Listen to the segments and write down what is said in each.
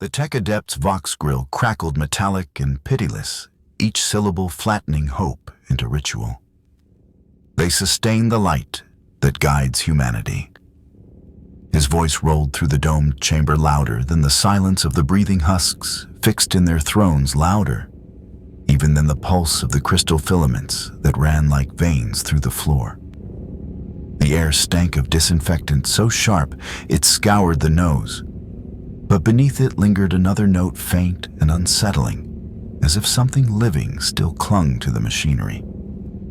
The tech adept's vox grill crackled metallic and pitiless, each syllable flattening hope into ritual. They sustain the light that guides humanity. His voice rolled through the domed chamber louder than the silence of the breathing husks fixed in their thrones, louder even than the pulse of the crystal filaments that ran like veins through the floor. The air stank of disinfectant so sharp it scoured the nose, but beneath it lingered another note, faint and unsettling, as if something living still clung to the machinery.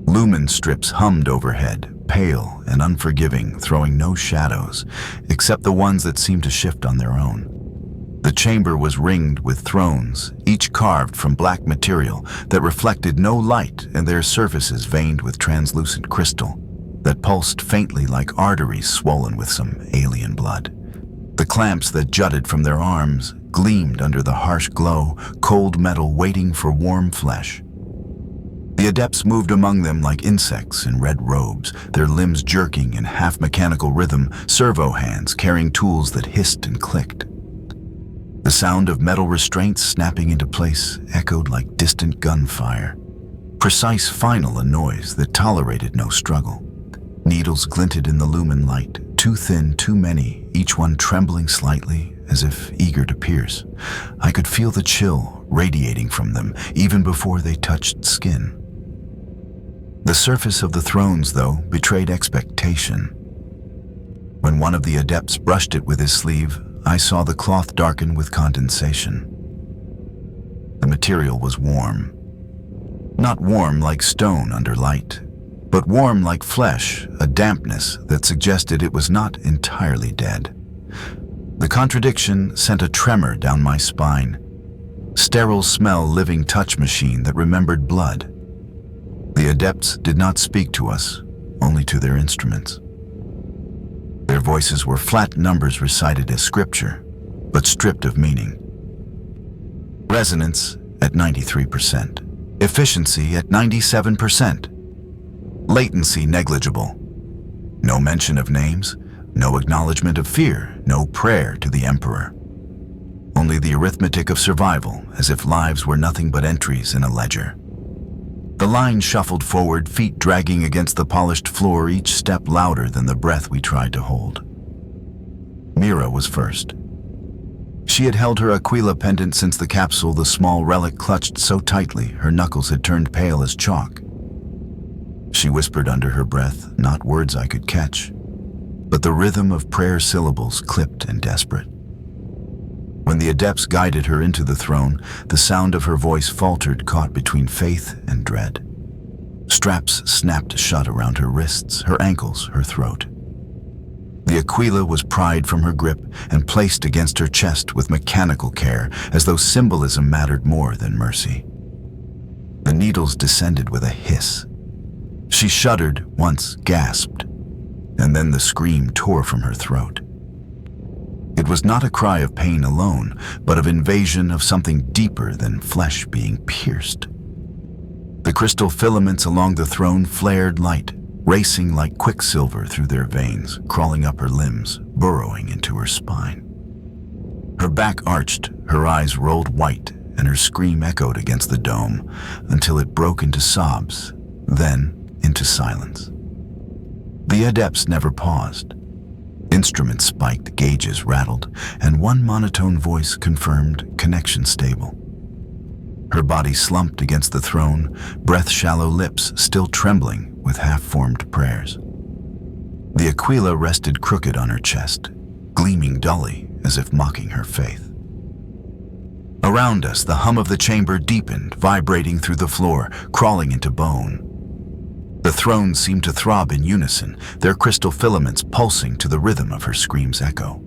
Lumen strips hummed overhead, pale and unforgiving, throwing no shadows, except the ones that seemed to shift on their own. The chamber was ringed with thrones, each carved from black material that reflected no light, and their surfaces veined with translucent crystal that pulsed faintly like arteries swollen with some alien blood. The clamps that jutted from their arms gleamed under the harsh glow, cold metal waiting for warm flesh. The adepts moved among them like insects in red robes, their limbs jerking in half-mechanical rhythm, servo hands carrying tools that hissed and clicked. The sound of metal restraints snapping into place echoed like distant gunfire, precise, final, a noise that tolerated no struggle. Needles glinted in the lumen light, too thin, too many, each one trembling slightly as if eager to pierce. I could feel the chill radiating from them even before they touched skin. The surface of the thrones, though, betrayed expectation. When one of the adepts brushed it with his sleeve, I saw the cloth darken with condensation. The material was warm. Not warm like stone under light, but warm like flesh, a dampness that suggested it was not entirely dead. The contradiction sent a tremor down my spine. Sterile smell, living touch machine that remembered blood. The adepts did not speak to us, only to their instruments. Their voices were flat numbers recited as scripture, but stripped of meaning. Resonance at 93%. Efficiency at 97%. Latency negligible. No mention of names, no acknowledgement of fear, no prayer to the Emperor. Only the arithmetic of survival, as if lives were nothing but entries in a ledger. The line shuffled forward, feet dragging against the polished floor, each step louder than the breath we tried to hold. Mira was first. She had held her Aquila pendant since the capsule, the small relic clutched so tightly her knuckles had turned pale as chalk. She whispered under her breath, not words I could catch, but the rhythm of prayer syllables clipped and desperate. When the adepts guided her into the throne, the sound of her voice faltered, caught between faith and dread. Straps snapped shut around her wrists, her ankles, her throat. The Aquila was pried from her grip and placed against her chest with mechanical care, as though symbolism mattered more than mercy. The needles descended with a hiss. She shuddered, once gasped, and then the scream tore from her throat. It was not a cry of pain alone, but of invasion of something deeper than flesh being pierced. The crystal filaments along the throne flared light, racing like quicksilver through their veins, crawling up her limbs, burrowing into her spine. Her back arched, her eyes rolled white, and her scream echoed against the dome until it broke into sobs, then into silence. The adepts never paused. Instruments spiked, gauges rattled, and one monotone voice confirmed connection stable. Her body slumped against the throne, breath-shallow lips still trembling with half-formed prayers. The Aquila rested crooked on her chest, gleaming dully as if mocking her faith. Around us, the hum of the chamber deepened, vibrating through the floor, crawling into bone. The thrones seemed to throb in unison, their crystal filaments pulsing to the rhythm of her scream's echo.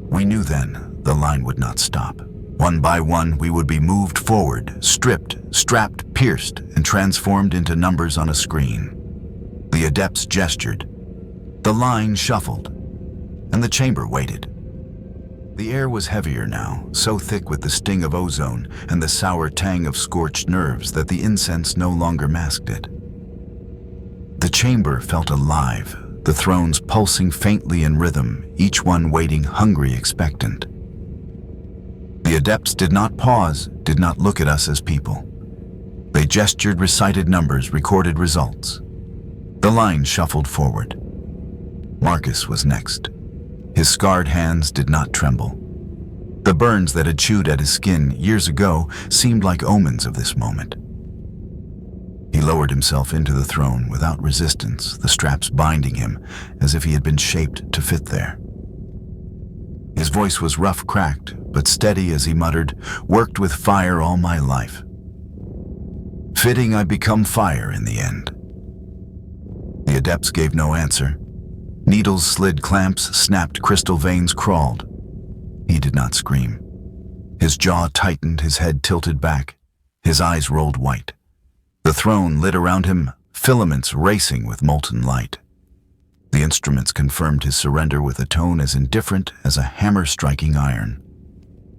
We knew then the line would not stop. One by one, we would be moved forward, stripped, strapped, pierced, and transformed into numbers on a screen. The adepts gestured. The line shuffled, and the chamber waited. The air was heavier now, so thick with the sting of ozone and the sour tang of scorched nerves that the incense no longer masked it. The chamber felt alive, the thrones pulsing faintly in rhythm, each one waiting hungry, expectant. adepts did not pause, did not look at us as people. They gestured, recited numbers, recorded results. The line shuffled forward. Marcus was next. His scarred hands did not tremble. The burns that had chewed at his skin years ago seemed like omens of this moment. He lowered himself into the throne without resistance, the straps binding him as if he had been shaped to fit there. His voice was rough, cracked, but steady as he muttered, "Worked with fire all my life. Fitting I become fire in the end." The adepts gave no answer. Needles slid, clamps snapped, crystal veins crawled. He did not scream. His jaw tightened, his head tilted back, his eyes rolled white. The throne lit around him, filaments racing with molten light. The instruments confirmed his surrender with a tone as indifferent as a hammer striking iron.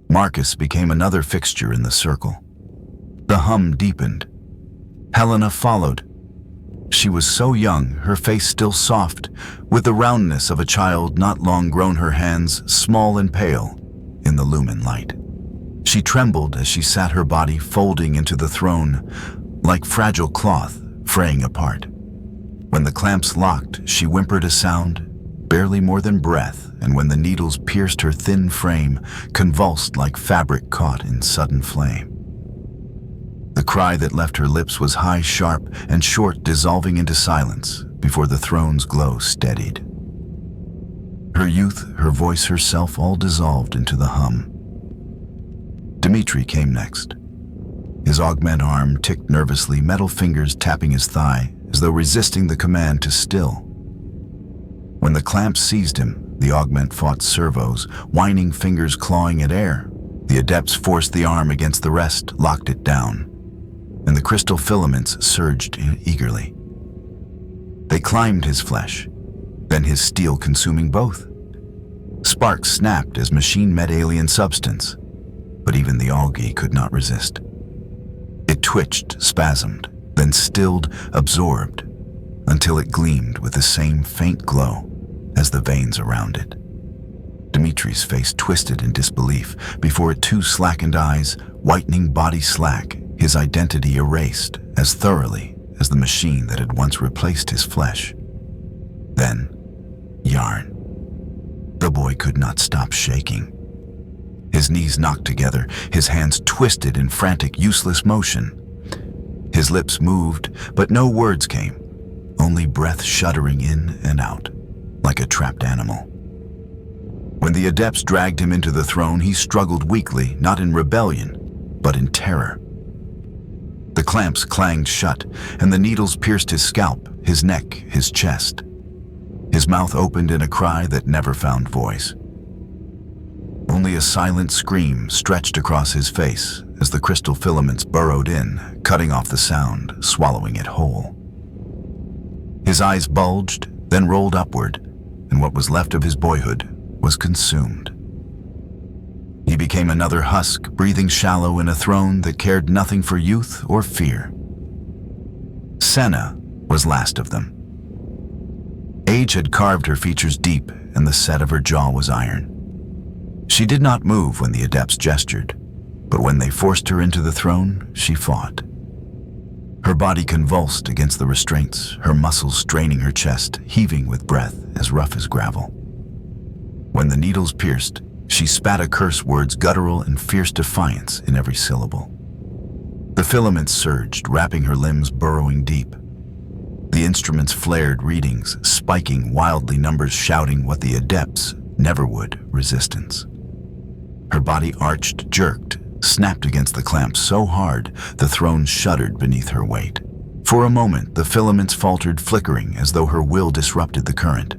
Marcus became another fixture in the circle. The hum deepened. Helena followed. She was so young, her face still soft, with the roundness of a child not long grown, her hands small and pale in the lumen light. She trembled as she sat, her body folding into the throne, like fragile cloth fraying apart. When the clamps locked, she whimpered a sound, barely more than breath, and when the needles pierced her thin frame, convulsed like fabric caught in sudden flame. The cry that left her lips was high, sharp, and short, dissolving into silence before the throne's glow steadied. Her youth, her voice, herself, all dissolved into the hum. Dmitri came next. His augment arm ticked nervously, metal fingers tapping his thigh, as though resisting the command to still. When the clamps seized him, the augment fought servos, whining fingers clawing at air. The adepts forced the arm against the rest, locked it down, and the crystal filaments surged eagerly. They climbed his flesh, then his steel, consuming both. Sparks snapped as machine met alien substance, but even the algae could not resist. It twitched, spasmed, then stilled, absorbed, until it gleamed with the same faint glow as the veins around it. Dmitri's face twisted in disbelief before it too slackened eyes, whitening body slack, his identity erased as thoroughly as the machine that had once replaced his flesh. Then, yarn. The boy could not stop shaking. His knees knocked together, his hands twisted in frantic, useless motion. His lips moved, but no words came, only breath shuddering in and out, like a trapped animal. When the adepts dragged him into the throne, he struggled weakly, not in rebellion, but in terror. The clamps clanged shut, and the needles pierced his scalp, his neck, his chest. His mouth opened in a cry that never found voice. Only a silent scream stretched across his face as the crystal filaments burrowed in, cutting off the sound, swallowing it whole. His eyes bulged, then rolled upward, and what was left of his boyhood was consumed. He became another husk, breathing shallow in a throne that cared nothing for youth or fear. Senna was last of them. Age had carved her features deep, and the set of her jaw was iron. She did not move when the adepts gestured, but when they forced her into the throne, she fought. Her body convulsed against the restraints, her muscles straining her chest, heaving with breath as rough as gravel. When the needles pierced, she spat a curse, words guttural and fierce defiance in every syllable. The filaments surged, wrapping her limbs, burrowing deep. The instruments flared readings, spiking wildly, numbers shouting what the adepts never would: resistance. Her body arched, jerked, snapped against the clamps so hard the throne shuddered beneath her weight. For a moment, the filaments faltered, flickering as though her will disrupted the current.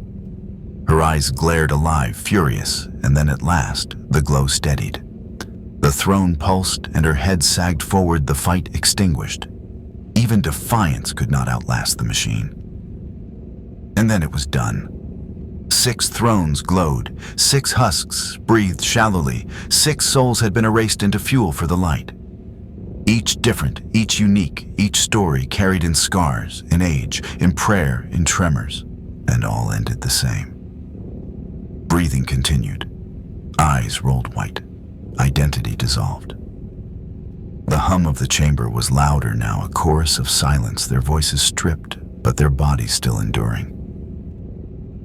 Her eyes glared alive, furious, and then at last, the glow steadied. The throne pulsed and her head sagged forward, the fight extinguished. Even defiance could not outlast the machine. And then it was done. 6 thrones glowed, 6 husks breathed shallowly, 6 souls had been erased into fuel for the light. Each different, each unique, each story carried in scars, in age, in prayer, in tremors, and all ended the same. Breathing continued. Eyes rolled white. Identity entity dissolved. The hum of the chamber was louder now, a chorus of silence, their voices stripped, but their bodies still enduring.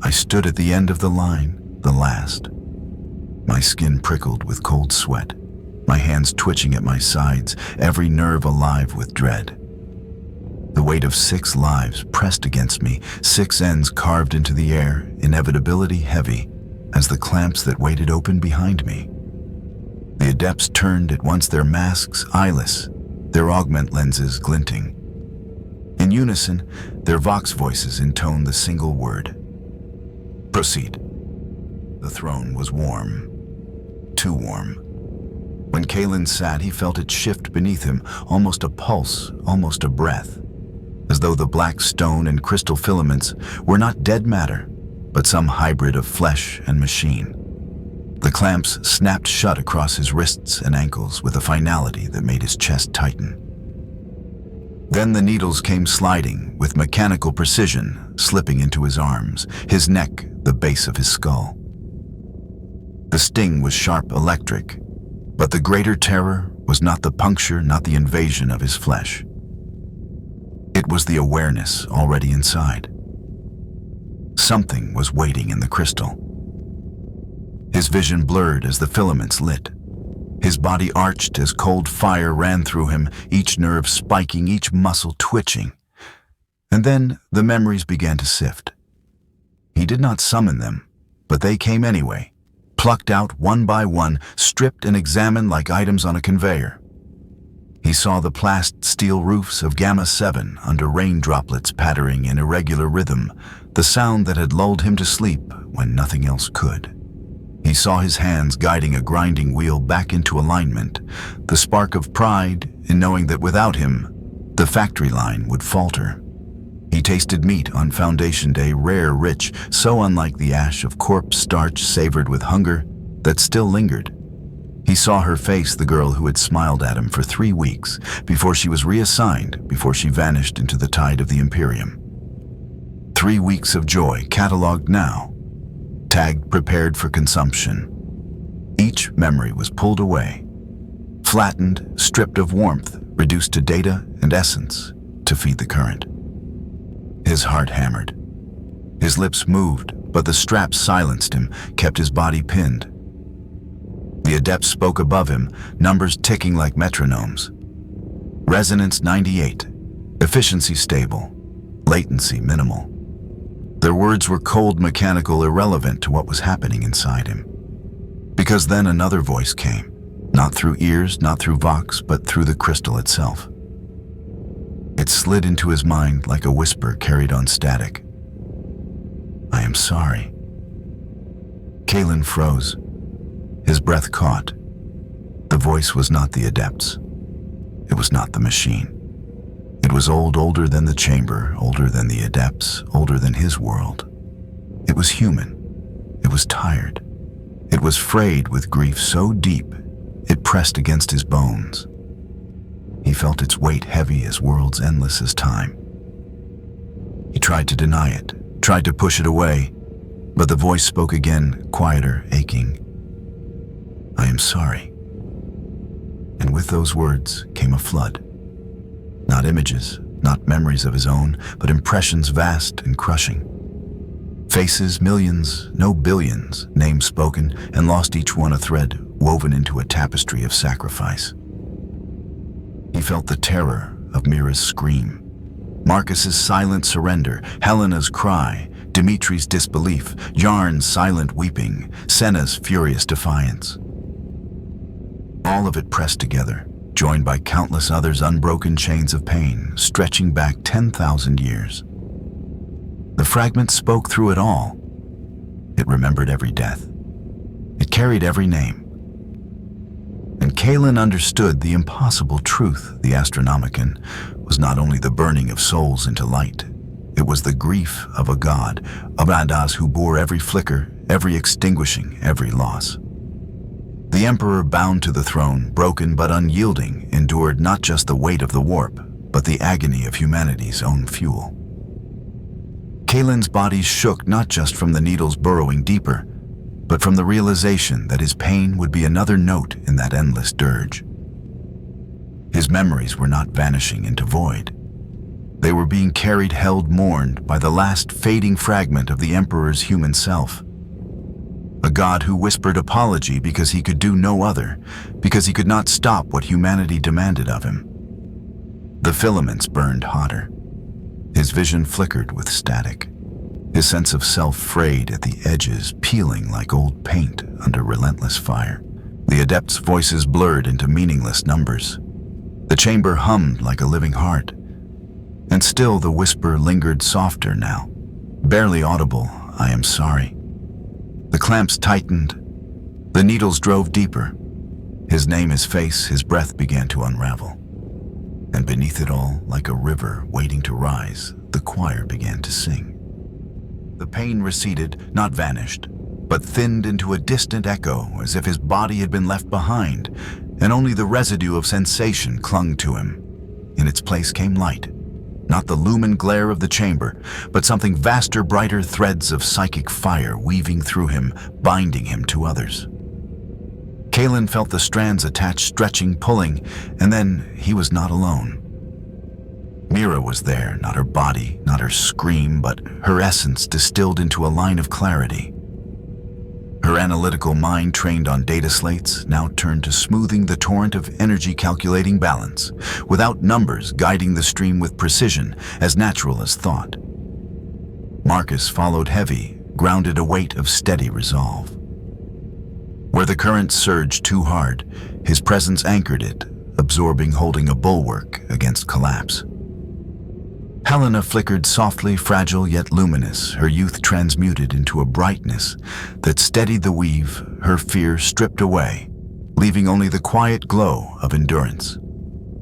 I stood at the end of the line, the last. My skin prickled with cold sweat, my hands twitching at my sides, every nerve alive with dread. The weight of 6 lives pressed against me, 6 ends carved into the air, inevitability heavy, as the clamps that waited opened behind me. The adepts turned at once, their masks eyeless, their augment lenses glinting. In unison, their vox voices intoned the single word: proceed. The throne was warm. Too warm. When Kalen sat, he felt it shift beneath him, almost a pulse, almost a breath, as though the black stone and crystal filaments were not dead matter, but some hybrid of flesh and machine. The clamps snapped shut across his wrists and ankles with a finality that made his chest tighten. Then the needles came sliding with mechanical precision, slipping into his arms, his neck, the base of his skull. The sting was sharp, electric, but the greater terror was not the puncture, not the invasion of his flesh. It was the awareness already inside. Something was waiting in the crystal. His vision blurred as the filaments lit. His body arched as cold fire ran through him, each nerve spiking, each muscle twitching. And then the memories began to sift. He did not summon them, but they came anyway, plucked out one by one, stripped and examined like items on a conveyor. He saw the plast steel roofs of Gamma 7 under rain droplets pattering in irregular rhythm, the sound that had lulled him to sleep when nothing else could. He saw his hands guiding a grinding wheel back into alignment, the spark of pride in knowing that without him, the factory line would falter. He tasted meat on Foundation Day, rare, rich, so unlike the ash of corpse starch savored with hunger that still lingered. He saw her face, the girl who had smiled at him for 3 weeks, before she was reassigned, before she vanished into the tide of the Imperium. 3 weeks of joy, catalogued now, tagged prepared for consumption. Each memory was pulled away, flattened, stripped of warmth, reduced to data and essence to feed the current. His heart hammered. His lips moved, but the straps silenced him, kept his body pinned. The adept spoke above him, numbers ticking like metronomes. Resonance 98, efficiency stable, latency minimal. Their words were cold, mechanical, irrelevant to what was happening inside him. Because then another voice came, not through ears, not through vox, but through the crystal itself. It slid into his mind like a whisper carried on static. I am sorry. Kalen froze. His breath caught. The voice was not the adept's. It was not the machine. It was old, older than the chamber, older than the adepts, older than his world. It was human. It was tired. It was frayed with grief so deep, it pressed against his bones. He felt its weight heavy as worlds endless as time. He tried to deny it, tried to push it away, but the voice spoke again, quieter, aching. I am sorry. And with those words came a flood. Not images, not memories of his own, but impressions vast and crushing. Faces, millions, no billions, names spoken, and lost each one a thread woven into a tapestry of sacrifice. He felt the terror of Mira's scream, Marcus's silent surrender, Helena's cry, Dimitri's disbelief, Yarn's silent weeping, Senna's furious defiance. All of it pressed together, joined by countless others' unbroken chains of pain, stretching back 10,000 years. The fragment spoke through it all. It remembered every death. It carried every name. And Kalen understood the impossible truth. The Astronomican was not only the burning of souls into light, it was the grief of a god, a badass who bore every flicker, every extinguishing, every loss. The Emperor, bound to the throne, broken but unyielding, endured not just the weight of the warp, but the agony of humanity's own fuel. Kalen's body shook not just from the needles burrowing deeper, but from the realization that his pain would be another note in that endless dirge. His memories were not vanishing into void. They were being carried, held, mourned by the last fading fragment of the Emperor's human self. A god who whispered apology because he could do no other, because he could not stop what humanity demanded of him. The filaments burned hotter. His vision flickered with static. His sense of self frayed at the edges, peeling like old paint under relentless fire. The adepts' voices blurred into meaningless numbers. The chamber hummed like a living heart. And still the whisper lingered softer now. Barely audible, "I am sorry." The clamps tightened. The needles drove deeper. His name, his face, his breath began to unravel. And beneath it all, like a river waiting to rise, the choir began to sing. The pain receded, not vanished, but thinned into a distant echo, as if his body had been left behind, and only the residue of sensation clung to him. In its place came light. Not the lumen glare of the chamber, but something vaster, brighter, threads of psychic fire weaving through him, binding him to others. Kalen felt the strands attached, stretching, pulling, and then he was not alone. Mira was there, not her body, not her scream, but her essence distilled into a line of clarity. Her analytical mind, trained on data slates, now turned to smoothing the torrent of energy, calculating balance, without numbers, guiding the stream with precision, as natural as thought. Marcus followed heavy, grounded a weight of steady resolve. Where the current surged too hard, his presence anchored it, absorbing, holding a bulwark against collapse. Helena flickered softly, fragile yet luminous, her youth transmuted into a brightness that steadied the weave, her fear stripped away, leaving only the quiet glow of endurance.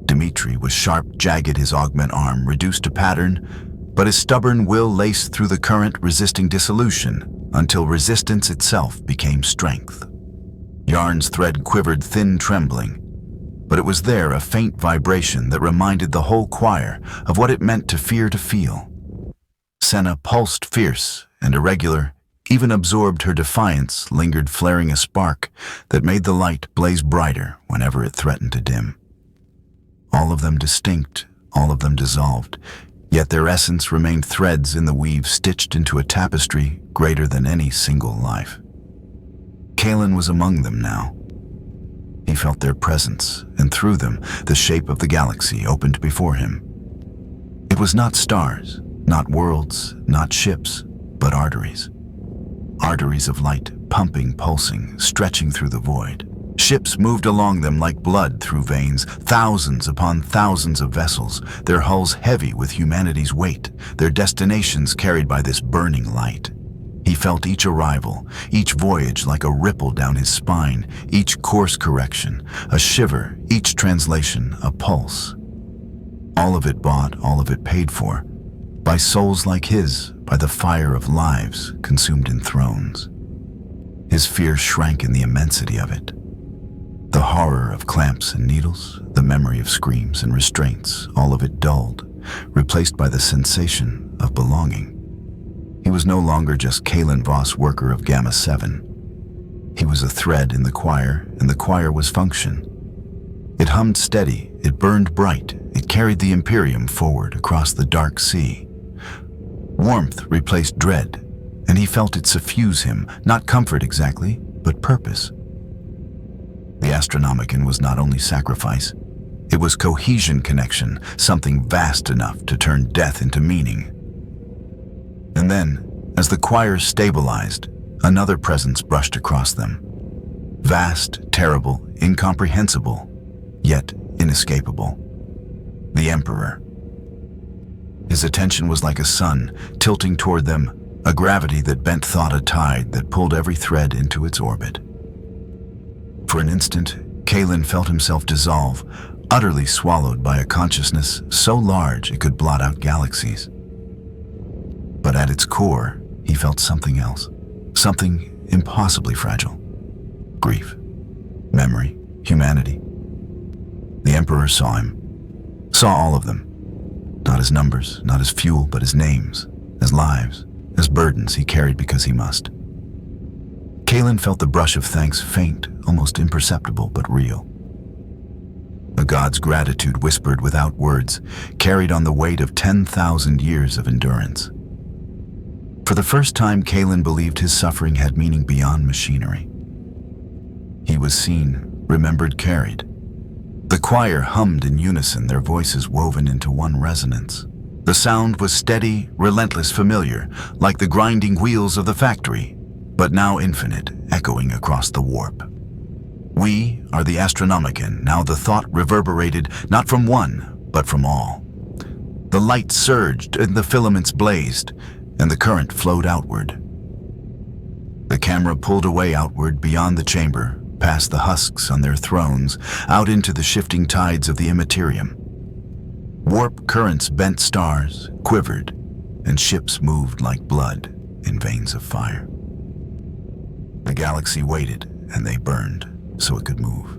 Dimitri was sharp, jagged, his augment arm reduced to pattern, but his stubborn will laced through the current, resisting dissolution, until resistance itself became strength. Yarn's thread quivered, thin, trembling, but it was there, a faint vibration that reminded the whole choir of what it meant to fear to feel. Senna pulsed fierce and irregular, even absorbed her defiance, lingered, flaring a spark that made the light blaze brighter whenever it threatened to dim. All of them distinct, all of them dissolved, yet their essence remained threads in the weave, stitched into a tapestry greater than any single life. Kalen was among them now. He felt their presence, and through them, the shape of the galaxy opened before him. It was not stars, not worlds, not ships, but arteries. Arteries of light, pumping, pulsing, stretching through the void. Ships moved along them like blood through veins, thousands upon thousands of vessels, their hulls heavy with humanity's weight, their destinations carried by this burning light. He felt each arrival, each voyage like a ripple down his spine, each course correction, a shiver, each translation, a pulse. All of it bought, all of it paid for, by souls like his, by the fire of lives consumed in thrones. His fear shrank in the immensity of it. The horror of clamps and needles, the memory of screams and restraints, all of it dulled, replaced by the sensation of belonging. He was no longer just Kalen Voss, worker of Gamma 7. He was a thread in the choir, and the choir was function. It hummed steady, it burned bright, it carried the Imperium forward across the dark sea. Warmth replaced dread, and he felt it suffuse him, not comfort exactly, but purpose. The Astronomican was not only sacrifice, it was cohesion, connection, something vast enough to turn death into meaning. And then, as the choir stabilized, another presence brushed across them. Vast, terrible, incomprehensible, yet inescapable. The Emperor. His attention was like a sun, tilting toward them, a gravity that bent thought, a tide that pulled every thread into its orbit. For an instant, Kalen felt himself dissolve, utterly swallowed by a consciousness so large it could blot out galaxies. But at its core, he felt something else, something impossibly fragile. Grief, memory, humanity. The Emperor saw him, saw all of them, not as numbers, not as fuel, but as names, as lives, as burdens he carried because he must. Kalen felt the brush of thanks, faint, almost imperceptible, but real. A god's gratitude whispered without words, carried on the weight of 10,000 years of endurance. For the first time, Kalen believed his suffering had meaning beyond machinery. He was seen, remembered, carried. The choir hummed in unison, their voices woven into one resonance. The sound was steady, relentless, familiar, like the grinding wheels of the factory, but now infinite, echoing across the warp. We are the Astronomican. Now the thought reverberated, not from one, but from all. The light surged and the filaments blazed, and the current flowed outward. The camera pulled away outward beyond the chamber, past the husks on their thrones, out into the shifting tides of the Imperium. Warp currents bent stars, quivered, and ships moved like blood in veins of fire. The galaxy waited, and they burned so it could move.